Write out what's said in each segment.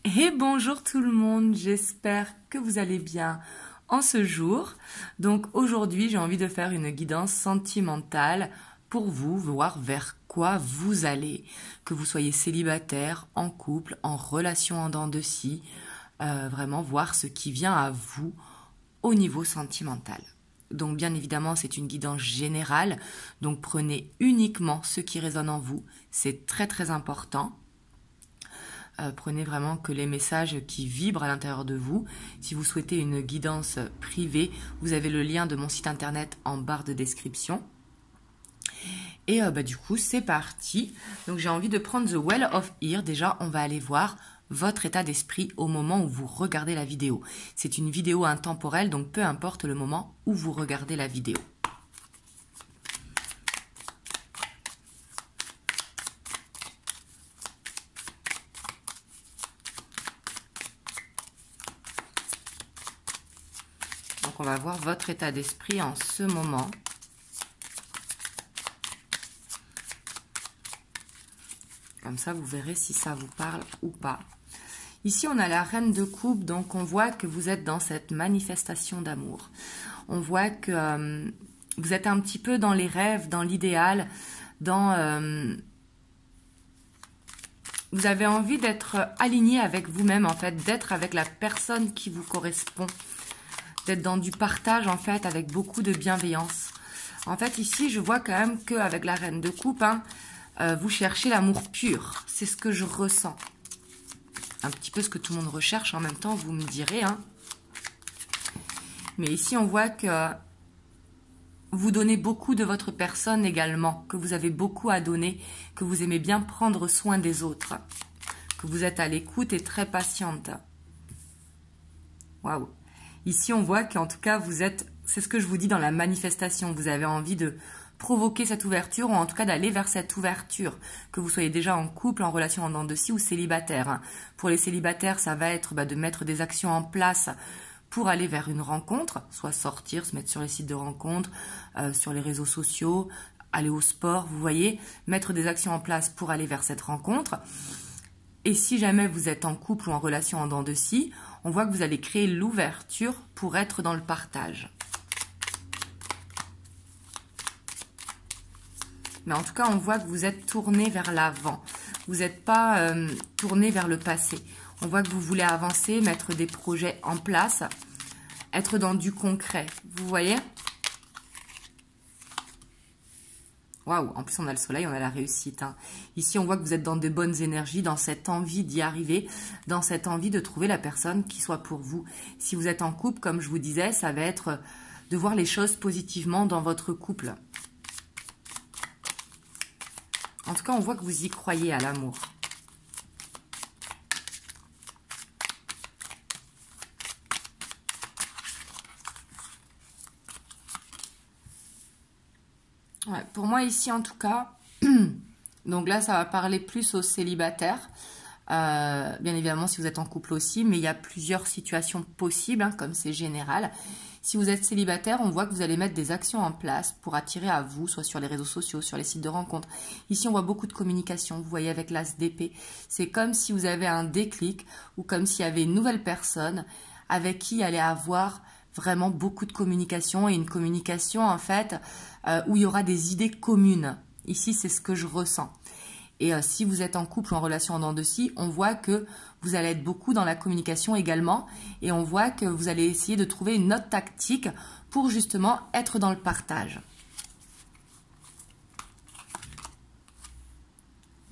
Et bonjour tout le monde, j'espère que vous allez bien en ce jour. Donc aujourd'hui, j'ai envie de faire une guidance sentimentale pour vous, voir vers quoi vous allez. Que vous soyez célibataire, en couple, en relation en dents de scie, vraiment voir ce qui vient à vous au niveau sentimental. Donc bien évidemment, c'est une guidance générale, donc prenez uniquement ce qui résonne en vous, c'est très très important. Prenez vraiment que les messages qui vibrent à l'intérieur de vous. Si vous souhaitez une guidance privée, vous avez le lien de mon site internet en barre de description. Et du coup, c'est parti. Donc j'ai envie de prendre The Well of Ear. Déjà, on va aller voir votre état d'esprit au moment où vous regardez la vidéo. C'est une vidéo intemporelle, donc peu importe le moment où vous regardez la vidéo. On va voir votre état d'esprit en ce moment. Comme ça, vous verrez si ça vous parle ou pas. Ici, on a la reine de coupe, donc on voit que vous êtes dans cette manifestation d'amour. On voit que vous êtes un petit peu dans les rêves, dans l'idéal, dans... vous avez envie d'être aligné avec vous-même, en fait, d'être avec la personne qui vous correspond. D'être dans du partage en fait avec beaucoup de bienveillance. En fait ici je vois quand même qu'avec la reine de coupe, vous cherchez l'amour pur. C'est ce que je ressens. Un petit peu ce que tout le monde recherche en même temps, vous me direz. Mais ici on voit que vous donnez beaucoup de votre personne également. Que vous avez beaucoup à donner. Que vous aimez bien prendre soin des autres. Que vous êtes à l'écoute et très patiente. Waouh! Ici, on voit qu'en tout cas, vous êtes, c'est ce que je vous dis dans la manifestation, vous avez envie de provoquer cette ouverture ou en tout cas d'aller vers cette ouverture, que vous soyez déjà en couple, en relation en dents de scie ou célibataire. Pour les célibataires, ça va être de mettre des actions en place pour aller vers une rencontre, soit sortir, se mettre sur les sites de rencontres, sur les réseaux sociaux, aller au sport, vous voyez, mettre des actions en place pour aller vers cette rencontre. Et si jamais vous êtes en couple ou en relation en dents de scie, on voit que vous allez créer l'ouverture pour être dans le partage. Mais en tout cas, on voit que vous êtes tourné vers l'avant. Vous n'êtes pas tourné vers le passé. On voit que vous voulez avancer, mettre des projets en place, être dans du concret. Vous voyez ? Waouh, en plus on a le soleil, on a la réussite. Ici, on voit que vous êtes dans de bonnes énergies, dans cette envie d'y arriver, dans cette envie de trouver la personne qui soit pour vous. Si vous êtes en couple, comme je vous disais, ça va être de voir les choses positivement dans votre couple. En tout cas, on voit que vous y croyez à l'amour. Ouais, pour moi ici en tout cas, donc là ça va parler plus aux célibataires, bien évidemment si vous êtes en couple aussi, mais il y a plusieurs situations possibles, comme c'est général. Si vous êtes célibataire, on voit que vous allez mettre des actions en place pour attirer à vous, soit sur les réseaux sociaux, sur les sites de rencontres. Ici on voit beaucoup de communication, vous voyez avec l'as d'épée, c'est comme si vous avez un déclic ou comme s'il y avait une nouvelle personne avec qui il allait avoir vraiment beaucoup de communication et une communication en fait où il y aura des idées communes. Ici, c'est ce que je ressens. Et si vous êtes en couple ou en relation en dents de scie, on voit que vous allez être beaucoup dans la communication également et on voit que vous allez essayer de trouver une autre tactique pour justement être dans le partage.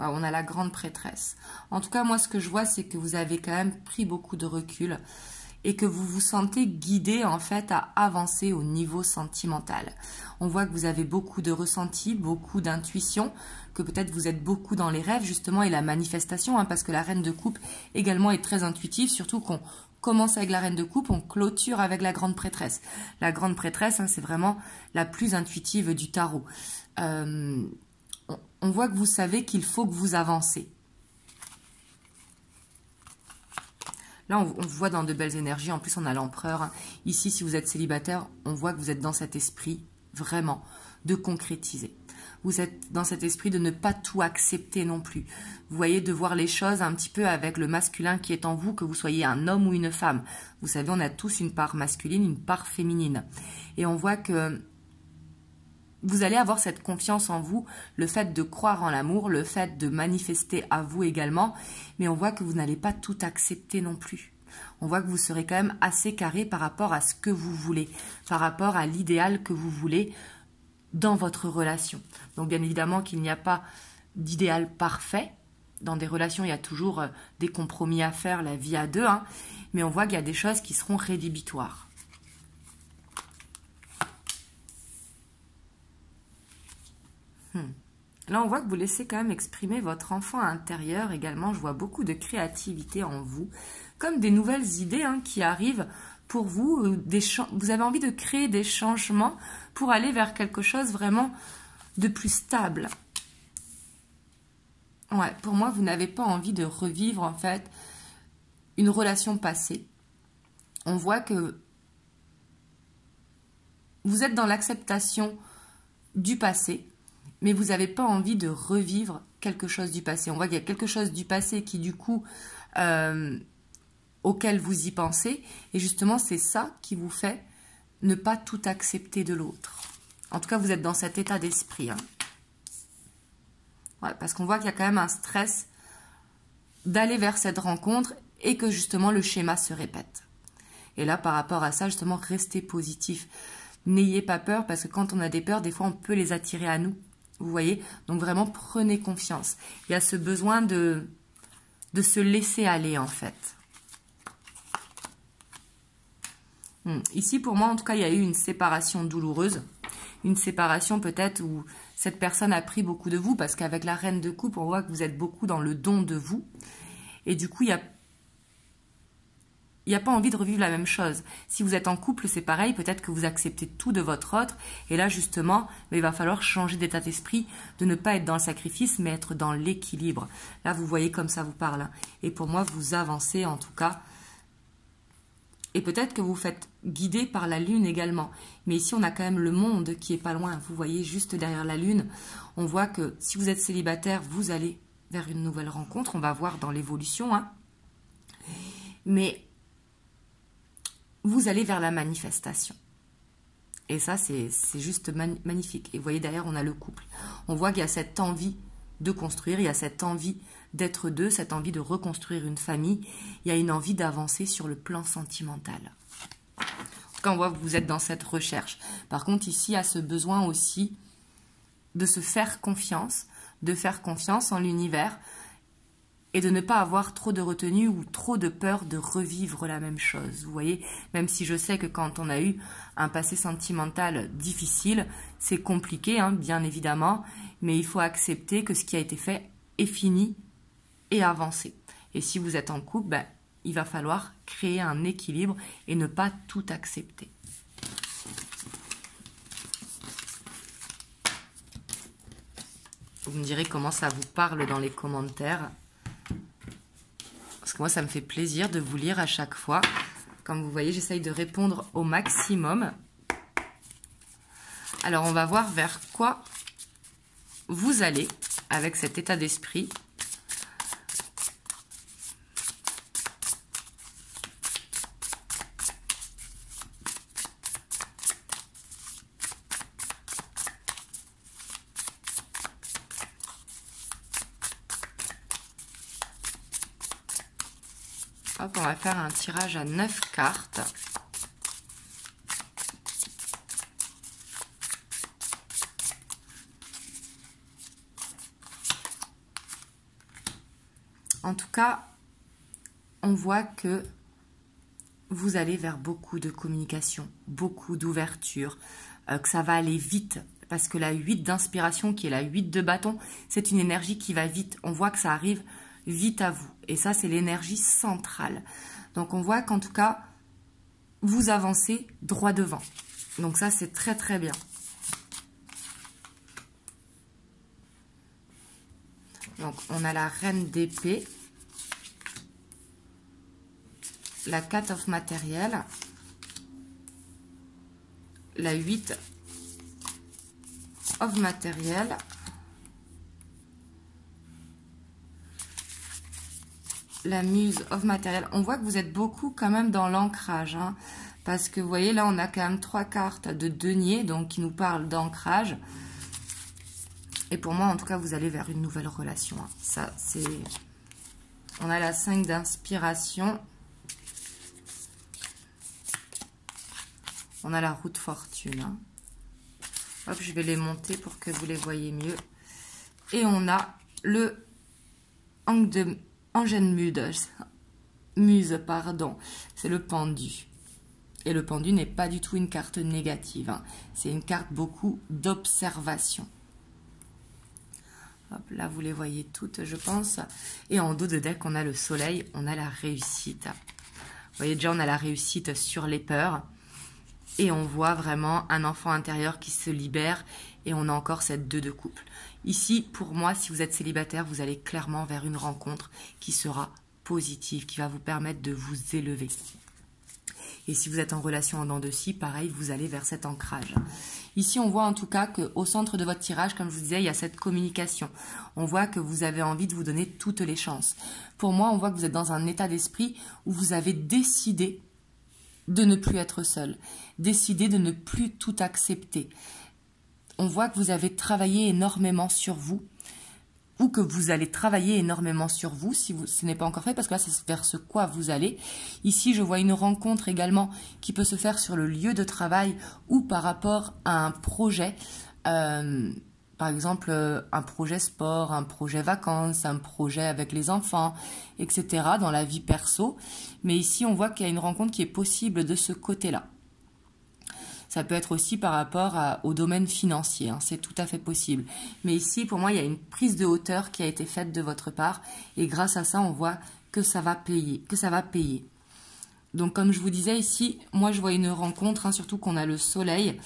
Wow, on a la grande prêtresse. En tout cas, moi, ce que je vois, c'est que vous avez quand même pris beaucoup de recul et que vous vous sentez guidé en fait à avancer au niveau sentimental. On voit que vous avez beaucoup de ressenti, beaucoup d'intuition, que peut-être vous êtes beaucoup dans les rêves justement et la manifestation, parce que la reine de coupe également est très intuitive, surtout qu'on commence avec la reine de coupe, on clôture avec la grande prêtresse. La grande prêtresse, c'est vraiment la plus intuitive du tarot. On voit que vous savez qu'il faut que vous avancez. Là, on voit dans de belles énergies. En plus, on a l'empereur. Ici, si vous êtes célibataire, on voit que vous êtes dans cet esprit, vraiment, de concrétiser. vous êtes dans cet esprit de ne pas tout accepter non plus. Vous voyez, de voir les choses un petit peu avec le masculin qui est en vous, que vous soyez un homme ou une femme. Vous savez, on a tous une part masculine, une part féminine. Et on voit que vous allez avoir cette confiance en vous, le fait de croire en l'amour, le fait de manifester à vous également, mais on voit que vous n'allez pas tout accepter non plus. On voit que vous serez quand même assez carré par rapport à ce que vous voulez, par rapport à l'idéal que vous voulez dans votre relation. Donc bien évidemment qu'il n'y a pas d'idéal parfait. Dans des relations, il y a toujours des compromis à faire, la vie à deux, hein, mais on voit qu'il y a des choses qui seront rédhibitoires. Là, on voit que vous laissez quand même exprimer votre enfant intérieur également. Je vois beaucoup de créativité en vous, comme des nouvelles idées qui arrivent pour vous. Vous avez envie de créer des changements pour aller vers quelque chose vraiment de plus stable. Ouais, pour moi, vous n'avez pas envie de revivre en fait une relation passée. On voit que vous êtes dans l'acceptation du passé, mais vous n'avez pas envie de revivre quelque chose du passé. On voit qu'il y a quelque chose du passé qui, du coup, auquel vous y pensez. Et justement, c'est ça qui vous fait ne pas tout accepter de l'autre. En tout cas, vous êtes dans cet état d'esprit. Ouais, parce qu'on voit qu'il y a quand même un stress d'aller vers cette rencontre et que, justement, le schéma se répète. Et là, par rapport à ça, justement, restez positif. N'ayez pas peur, parce que quand on a des peurs, des fois, on peut les attirer à nous. Vous voyez? Donc vraiment, prenez confiance. Il y a ce besoin de se laisser aller, en fait. Ici, pour moi, en tout cas, il y a eu une séparation douloureuse. Une séparation peut-être où cette personne a pris beaucoup de vous, parce qu'avec la reine de coupe, on voit que vous êtes beaucoup dans le don de vous. Et du coup, il n'y a pas envie de revivre la même chose. Si vous êtes en couple, c'est pareil, peut-être que vous acceptez tout de votre autre, et là justement, il va falloir changer d'état d'esprit, de ne pas être dans le sacrifice, mais être dans l'équilibre. Là, vous voyez comme ça vous parle. Et pour moi, vous avancez en tout cas. Et peut-être que vous faites guider par la lune également. Mais ici, on a quand même le monde qui est pas loin. Vous voyez, juste derrière la lune, on voit que si vous êtes célibataire, vous allez vers une nouvelle rencontre. On va voir dans l'évolution. Mais vous allez vers la manifestation. Et ça, c'est juste magnifique. Et vous voyez, derrière, on a le couple. On voit qu'il y a cette envie de construire, il y a cette envie d'être deux, cette envie de reconstruire une famille. Il y a une envie d'avancer sur le plan sentimental. En tout cas, on voit que vous êtes dans cette recherche. Par contre, ici, il y a ce besoin aussi de se faire confiance, de faire confiance en l'univers, et de ne pas avoir trop de retenue ou trop de peur de revivre la même chose. Vous voyez, même si je sais que quand on a eu un passé sentimental difficile, c'est compliqué, bien évidemment, mais il faut accepter que ce qui a été fait est fini et avancer. Et si vous êtes en couple, il va falloir créer un équilibre et ne pas tout accepter. Vous me direz comment ça vous parle dans les commentaires. Parce que moi, ça me fait plaisir de vous lire à chaque fois. Comme vous voyez, j'essaye de répondre au maximum. Alors, on va voir vers quoi vous allez avec cet état d'esprit. Hop, on va faire un tirage à 9 cartes. En tout cas, on voit que vous allez vers beaucoup de communication, beaucoup d'ouverture, que ça va aller vite. Parce que la 8 d'inspiration, qui est la 8 de bâton, c'est une énergie qui va vite. On voit que ça arrive vite à vous. Et ça, c'est l'énergie centrale. Donc, on voit qu'en tout cas, vous avancez droit devant. Donc, ça, c'est très, très bien. Donc, on a la reine d'épée, la 4 of matériel, la 8 of matériel. La muse of matériel. On voit que vous êtes beaucoup quand même dans l'ancrage. Hein, parce que vous voyez, là, on a quand même 3 cartes de denier, donc qui nous parlent d'ancrage. Et pour moi, en tout cas, vous allez vers une nouvelle relation. Hein. Ça, c'est... On a la 5 d'inspiration. On a la roue de fortune. Hein. Hop, je vais les monter pour que vous les voyez mieux. Et on a le Muse, pardon. C'est le pendu. Et le pendu n'est pas du tout une carte négative. Hein. C'est une carte beaucoup d'observation. Hop, là, vous les voyez toutes, je pense. Et en dos de deck, on a le soleil, on a la réussite. Vous voyez déjà, on a la réussite sur les peurs. Et on voit vraiment un enfant intérieur qui se libère. Et on a encore cette 2 de couple. Ici, pour moi, si vous êtes célibataire, vous allez clairement vers une rencontre qui sera positive, qui va vous permettre de vous élever. Et si vous êtes en relation en dents de scie, pareil, vous allez vers cet ancrage. Ici, on voit en tout cas qu'au centre de votre tirage, comme je vous disais, il y a cette communication. On voit que vous avez envie de vous donner toutes les chances. Pour moi, on voit que vous êtes dans un état d'esprit où vous avez décidé de ne plus être seul, décidé de ne plus tout accepter. On voit que vous avez travaillé énormément sur vous, ou que vous allez travailler énormément sur vous, si ce n'est pas encore fait, parce que là, c'est vers ce quoi vous allez. Ici, je vois une rencontre également qui peut se faire sur le lieu de travail ou par rapport à un projet, par exemple, un projet sport, un projet vacances, un projet avec les enfants, etc., dans la vie perso. Mais ici, on voit qu'il y a une rencontre qui est possible de ce côté-là. Ça peut être aussi par rapport au domaine financier, hein, c'est tout à fait possible. Mais ici, pour moi, il y a une prise de hauteur qui a été faite de votre part. Et grâce à ça, on voit que ça va payer, Donc, comme je vous disais ici, moi, je vois une rencontre, hein, surtout qu'on a le soleil.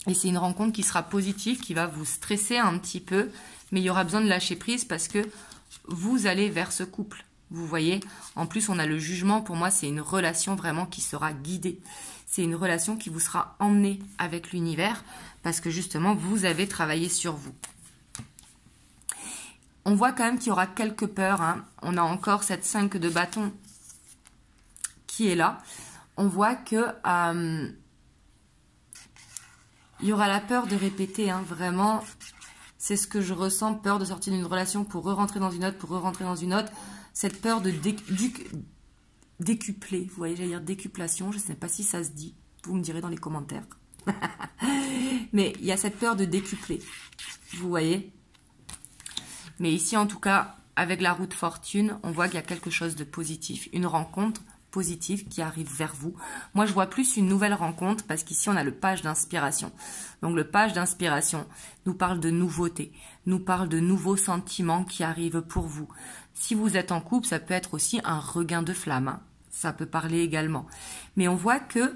Et c'est une rencontre qui sera positive, qui va vous stresser un petit peu. Mais il y aura besoin de lâcher prise parce que vous allez vers ce couple. Vous voyez, en plus, on a le jugement. Pour moi, c'est une relation vraiment qui sera guidée. C'est une relation qui vous sera emmenée avec l'univers parce que justement, vous avez travaillé sur vous. On voit quand même qu'il y aura quelques peurs. Hein. On a encore cette 5 de bâton qui est là. On voit que il y aura la peur de répéter. Hein. Vraiment, c'est ce que je ressens. Peur de sortir d'une relation pour re-rentrer dans une autre, pour re-rentrer dans une autre. Cette peur de décupler, vous voyez, j'allais dire décuplation, je ne sais pas si ça se dit, vous me direz dans les commentaires. Mais il y a cette peur de décupler, vous voyez. Mais ici, en tout cas, avec la roue de fortune, on voit qu'il y a quelque chose de positif, une rencontre positive qui arrive vers vous. Moi, je vois plus une nouvelle rencontre parce qu'ici, on a le page d'inspiration. Donc, le page d'inspiration nous parle de nouveautés, nous parle de nouveaux sentiments qui arrivent pour vous. Si vous êtes en couple, ça peut être aussi un regain de flamme. Hein. Ça peut parler également. Mais on voit que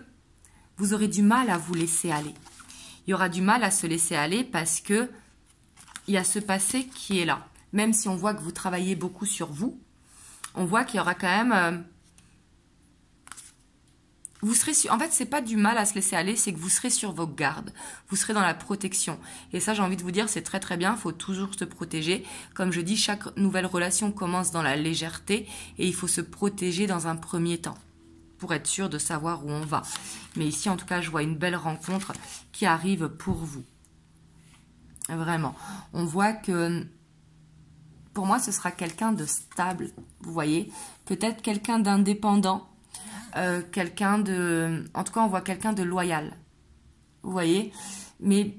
vous aurez du mal à vous laisser aller. Il y aura du mal à se laisser aller parce que il y a ce passé qui est là. Même si on voit que vous travaillez beaucoup sur vous, on voit qu'il y aura quand même... vous serez en fait, c'est pas du mal à se laisser aller, c'est que vous serez sur vos gardes. Vous serez dans la protection. Et ça, j'ai envie de vous dire, c'est très très bien. Il faut toujours se protéger. Comme je dis, chaque nouvelle relation commence dans la légèreté et il faut se protéger dans un premier temps pour être sûr de savoir où on va. Mais ici, en tout cas, je vois une belle rencontre qui arrive pour vous. Vraiment. On voit que, pour moi, ce sera quelqu'un de stable. Vous voyez, peut-être quelqu'un d'indépendant. Quelqu'un de... En tout cas, on voit quelqu'un de loyal. Vous voyez? Mais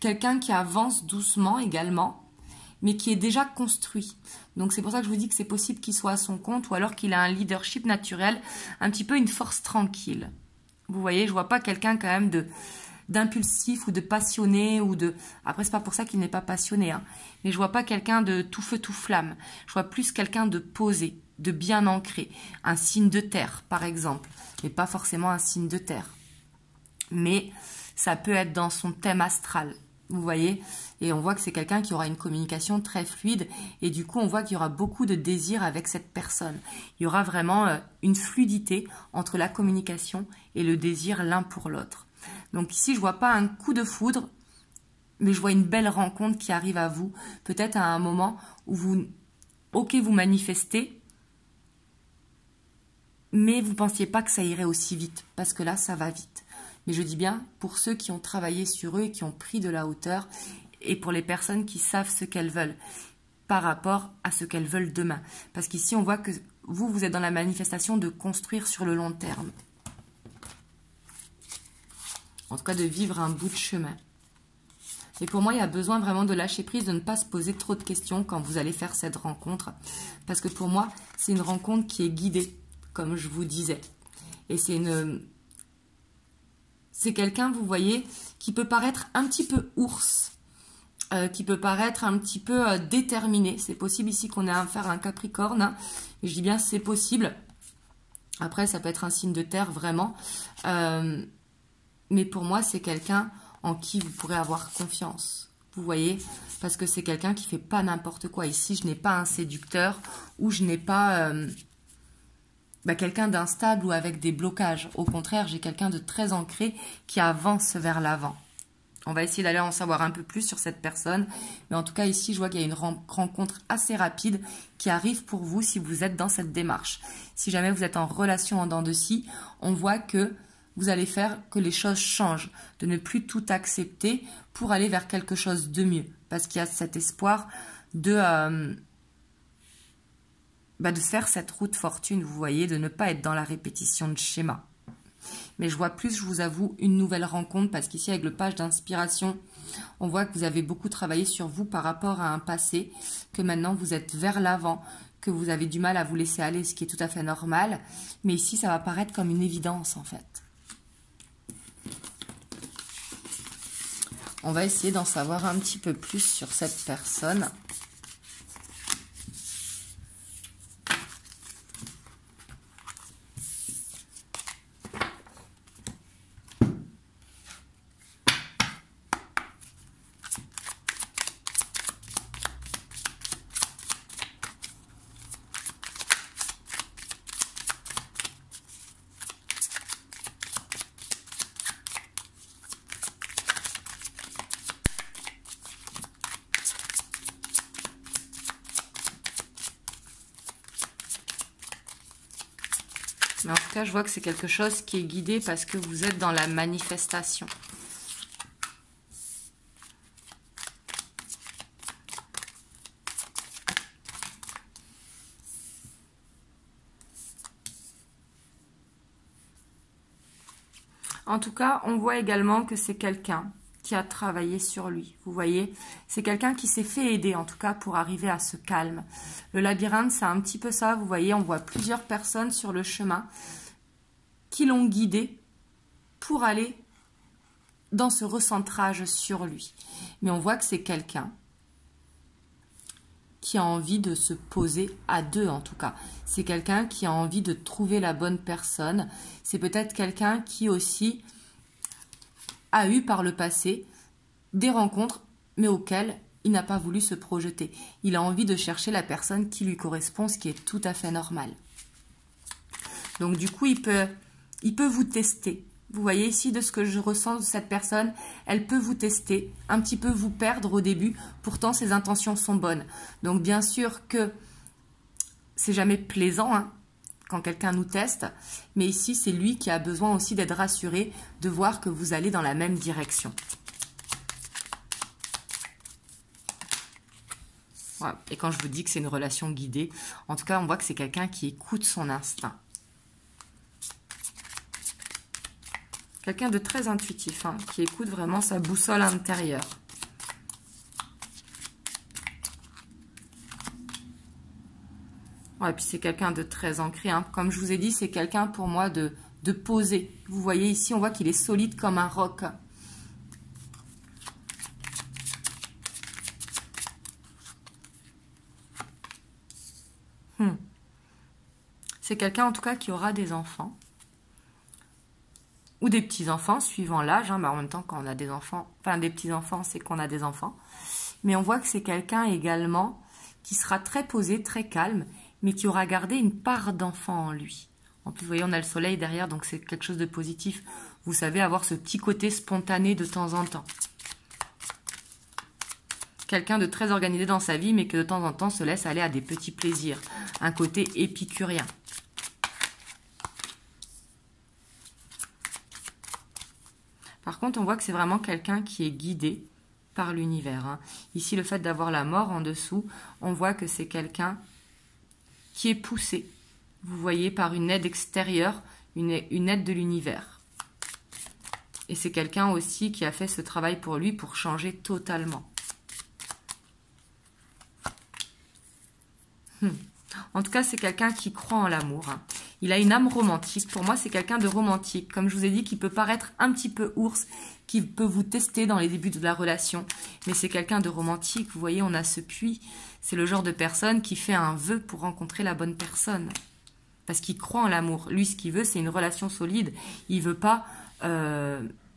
quelqu'un qui avance doucement également, mais qui est déjà construit. Donc, c'est pour ça que je vous dis que c'est possible qu'il soit à son compte ou alors qu'il a un leadership naturel, un petit peu une force tranquille. Vous voyez? Je vois pas quelqu'un quand même d'impulsif ou de passionné ou de... Après, c'est pas pour ça qu'il n'est pas passionné, hein. Mais je vois pas quelqu'un de tout feu, tout flamme. Je vois plus quelqu'un de posé, de bien ancré. Un signe de terre, par exemple. Mais pas forcément un signe de terre. Mais ça peut être dans son thème astral. Vous voyez? Et on voit que c'est quelqu'un qui aura une communication très fluide. Et du coup, on voit qu'il y aura beaucoup de désir avec cette personne. Il y aura vraiment une fluidité entre la communication et le désir l'un pour l'autre. Donc ici, je ne vois pas un coup de foudre. mais je vois une belle rencontre qui arrive à vous. Peut-être à un moment où vous manifestez, mais vous ne pensiez pas que ça irait aussi vite, parce que là, ça va vite. Mais je dis bien, pour ceux qui ont travaillé sur eux et qui ont pris de la hauteur, et pour les personnes qui savent ce qu'elles veulent, par rapport à ce qu'elles veulent demain. Parce qu'ici, on voit que vous êtes dans la manifestation de construire sur le long terme. En tout cas, de vivre un bout de chemin. Et pour moi, il y a besoin vraiment de lâcher prise, de ne pas se poser trop de questions quand vous allez faire cette rencontre. Parce que pour moi, c'est une rencontre qui est guidée, comme je vous disais. Et c'est quelqu'un, vous voyez, qui peut paraître un petit peu ours, qui peut paraître un petit peu déterminé. C'est possible ici qu'on ait affaire à un Capricorne. Hein. Et je dis bien c'est possible. Après, ça peut être un signe de terre, vraiment. Mais pour moi, c'est quelqu'un en qui vous pourrez avoir confiance. Vous voyez, parce que c'est quelqu'un qui ne fait pas n'importe quoi. Ici, je n'ai pas un séducteur ou je n'ai pas quelqu'un d'instable ou avec des blocages. Au contraire, j'ai quelqu'un de très ancré qui avance vers l'avant. On va essayer d'aller en savoir un peu plus sur cette personne. Mais en tout cas, ici, je vois qu'il y a une rencontre assez rapide qui arrive pour vous si vous êtes dans cette démarche. Si jamais vous êtes en relation en dents de scie, on voit que vous allez faire que les choses changent, de ne plus tout accepter pour aller vers quelque chose de mieux. Parce qu'il y a cet espoir de faire cette route fortune, vous voyez, de ne pas être dans la répétition de schéma. Mais je vois plus, je vous avoue, une nouvelle rencontre, parce qu'ici, avec le page d'inspiration, on voit que vous avez beaucoup travaillé sur vous par rapport à un passé, que maintenant vous êtes vers l'avant, que vous avez du mal à vous laisser aller, ce qui est tout à fait normal. Mais ici, ça va paraître comme une évidence, en fait. On va essayer d'en savoir un petit peu plus sur cette personne. Mais en tout cas, je vois que c'est quelque chose qui est guidé parce que vous êtes dans la manifestation. En tout cas, on voit également que c'est quelqu'un qui a travaillé sur lui. Vous voyez, c'est quelqu'un qui s'est fait aider, en tout cas, pour arriver à ce calme. Le labyrinthe, c'est un petit peu ça. Vous voyez, on voit plusieurs personnes sur le chemin qui l'ont guidé pour aller dans ce recentrage sur lui. Mais on voit que c'est quelqu'un qui a envie de se poser à deux, en tout cas. C'est quelqu'un qui a envie de trouver la bonne personne. C'est peut-être quelqu'un qui aussi a eu par le passé des rencontres, mais auxquelles il n'a pas voulu se projeter. Il a envie de chercher la personne qui lui correspond, ce qui est tout à fait normal. Donc du coup, il peut vous tester. Vous voyez ici, de ce que je ressens de cette personne, elle peut vous tester, un petit peu vous perdre au début, pourtant ses intentions sont bonnes. Donc bien sûr que c'est jamais plaisant, hein, quand quelqu'un nous teste, mais ici c'est lui qui a besoin aussi d'être rassuré, de voir que vous allez dans la même direction. Voilà. Et quand je vous dis que c'est une relation guidée, en tout cas on voit que c'est quelqu'un qui écoute son instinct. Quelqu'un de très intuitif, hein, qui écoute vraiment sa boussole intérieure. Ouais, et puis c'est quelqu'un de très ancré. Hein. Comme je vous ai dit, c'est quelqu'un pour moi de posé. Vous voyez ici, on voit qu'il est solide comme un roc. C'est quelqu'un en tout cas qui aura des enfants. Ou des petits-enfants, suivant l'âge. Hein, mais en même temps, quand on a des enfants, enfin des petits-enfants, c'est qu'on a des enfants. Mais on voit que c'est quelqu'un également qui sera très posé, très calme, mais qui aura gardé une part d'enfant en lui. En plus, vous voyez, on a le soleil derrière, donc c'est quelque chose de positif. Vous savez, avoir ce petit côté spontané de temps en temps. Quelqu'un de très organisé dans sa vie, mais que de temps en temps se laisse aller à des petits plaisirs. Un côté épicurien. Par contre, on voit que c'est vraiment quelqu'un qui est guidé par l'univers. Hein. Ici, le fait d'avoir la mort en dessous, on voit que c'est quelqu'un qui est poussé, vous voyez, par une aide extérieure, une aide de l'univers. Et c'est quelqu'un aussi qui a fait ce travail pour lui pour changer totalement. En tout cas, c'est quelqu'un qui croit en l'amour. Hein. Il a une âme romantique. Pour moi, c'est quelqu'un de romantique. Comme je vous ai dit, qui peut paraître un petit peu ours, qui peut vous tester dans les débuts de la relation. Mais c'est quelqu'un de romantique. Vous voyez, on a ce puits. C'est le genre de personne qui fait un vœu pour rencontrer la bonne personne. Parce qu'il croit en l'amour. Lui, ce qu'il veut, c'est une relation solide. Il veut pas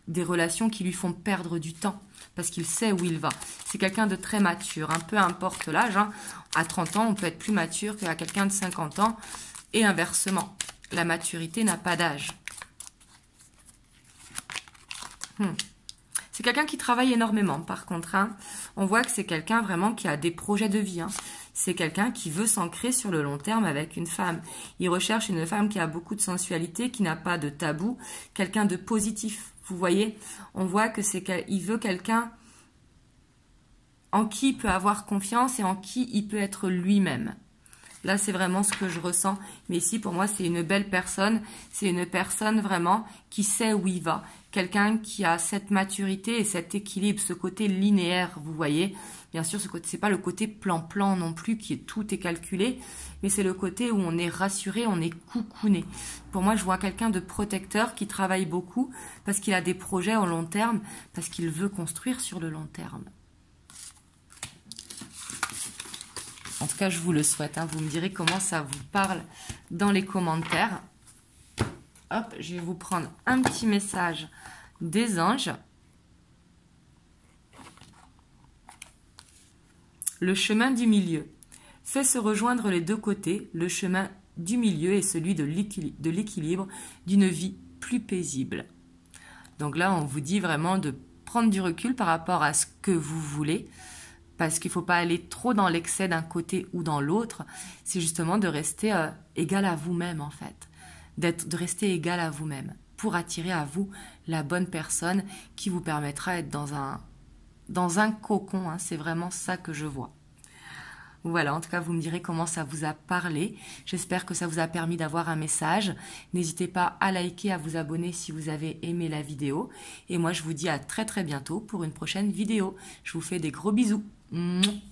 des relations qui lui font perdre du temps. Parce qu'il sait où il va. C'est quelqu'un de très mature, peu importe l'âge. Hein. À 30 ans, on peut être plus mature qu'à quelqu'un de 50 ans. Et inversement, la maturité n'a pas d'âge. C'est quelqu'un qui travaille énormément, par contre. Hein. On voit que c'est quelqu'un vraiment qui a des projets de vie. Hein. C'est quelqu'un qui veut s'ancrer sur le long terme avec une femme. Il recherche une femme qui a beaucoup de sensualité, qui n'a pas de tabou, quelqu'un de positif. Vous voyez, on voit que c'est qu'il veut quelqu'un en qui il peut avoir confiance et en qui il peut être lui-même. Là, c'est vraiment ce que je ressens. Mais ici, pour moi, c'est une belle personne. C'est une personne vraiment qui sait où il va. Quelqu'un qui a cette maturité et cet équilibre, ce côté linéaire, vous voyez. Bien sûr, c'est pas le côté plan-plan non plus, qui est tout est calculé. Mais c'est le côté où on est rassuré, on est coucouné. Pour moi, je vois quelqu'un de protecteur qui travaille beaucoup parce qu'il a des projets au long terme, parce qu'il veut construire sur le long terme. En tout cas, je vous le souhaite. Hein. Vous me direz comment ça vous parle dans les commentaires. Hop, je vais vous prendre un petit message des anges. Le chemin du milieu. Fait se rejoindre les deux côtés. Le chemin du milieu est celui de l'équilibre d'une vie plus paisible. Donc là, on vous dit vraiment de prendre du recul par rapport à ce que vous voulez. Parce qu'il ne faut pas aller trop dans l'excès d'un côté ou dans l'autre. C'est justement de rester égal à vous-même, en fait. De rester égal à vous-même. Pour attirer à vous la bonne personne qui vous permettra d'être dans un cocon. Hein. C'est vraiment ça que je vois. Voilà, en tout cas, vous me direz comment ça vous a parlé. J'espère que ça vous a permis d'avoir un message. N'hésitez pas à liker, à vous abonner si vous avez aimé la vidéo. Et moi, je vous dis à très très bientôt pour une prochaine vidéo. Je vous fais des gros bisous. Mouah.